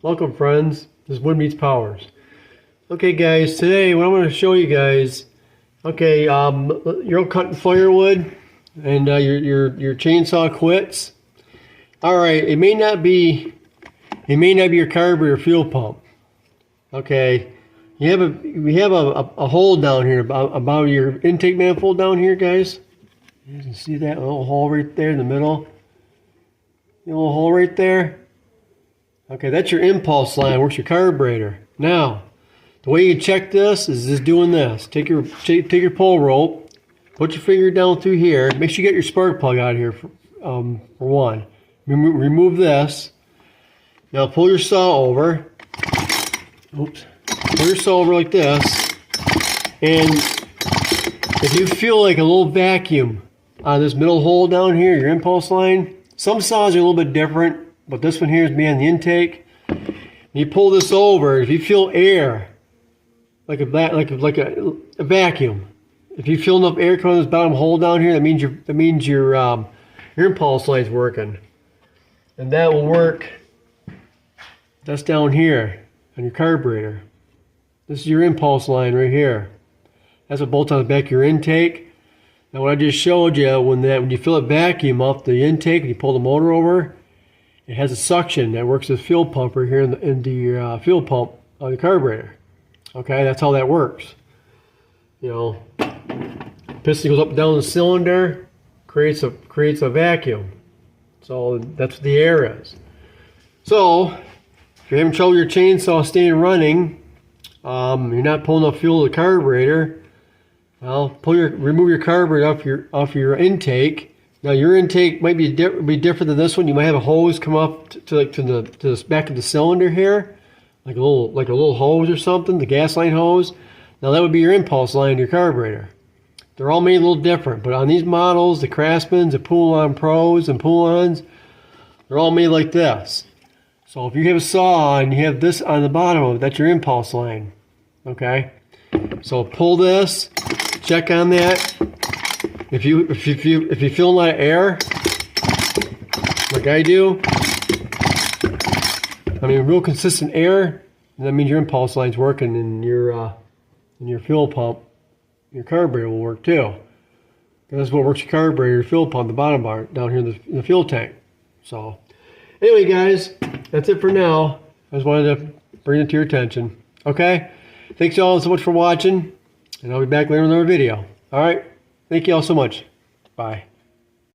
Welcome friends, this is Wood Meets Powers. Okay guys, today what I'm going to show you guys, you're cutting firewood and your chainsaw quits. Alright, it may not be your carburetor fuel pump. Okay, we have a hole down here about your intake manifold down here, guys. You can see that little hole right there in the middle. The little hole right there. Okay, that's your impulse line, works your carburetor. Now, the way you check this is just doing this. Take your pull rope, put your finger down through here. Make sure you get your spark plug out of here for one. Remove this. Now pull your saw over. Oops. Pull your saw over like this. And if you feel like a little vacuum on this middle hole down here, your impulse line, some saws are a little bit different. But this one here is being the intake. You pull this over. If you feel air, like a vacuum, if you feel enough air coming in this bottom hole down here, that means your impulse line's working, and that will work. That's down here on your carburetor. This is your impulse line right here. That's what bolts on the back of your intake. Now, what I just showed you, when you feel it vacuum off the intake, and you pull the motor over. It has a suction that works as fuel pumper here in the fuel pump on the carburetor. Okay, that's how that works. You know, piston goes up and down the cylinder, creates a vacuum. So that's what the air is. So if you're having trouble with your chainsaw staying running, you're not pulling enough fuel to the carburetor. Well, remove your carburetor off your intake. Now your intake might be different than this one. You might have a hose come up to the back of the cylinder here, like a little hose or something, the gas line hose. Now that would be your impulse line to your carburetor. They're all made a little different, but on these models, the Craftsmans, the Poulan Pros and Poulans, they're all made like this. So if you have a saw and you have this on the bottom of it, that's your impulse line. Okay? So pull this, check on that. If you feel a lot of air, like I do, real consistent air, that means your impulse line's working, and your fuel pump, your carburetor will work too. And that's what works your carburetor, your fuel pump, the bottom bar down here in the fuel tank. So, anyway, guys, that's it for now. I just wanted to bring it to your attention. Okay, thanks y'all so much for watching, and I'll be back later with another video. All right. Thank you all so much. Bye.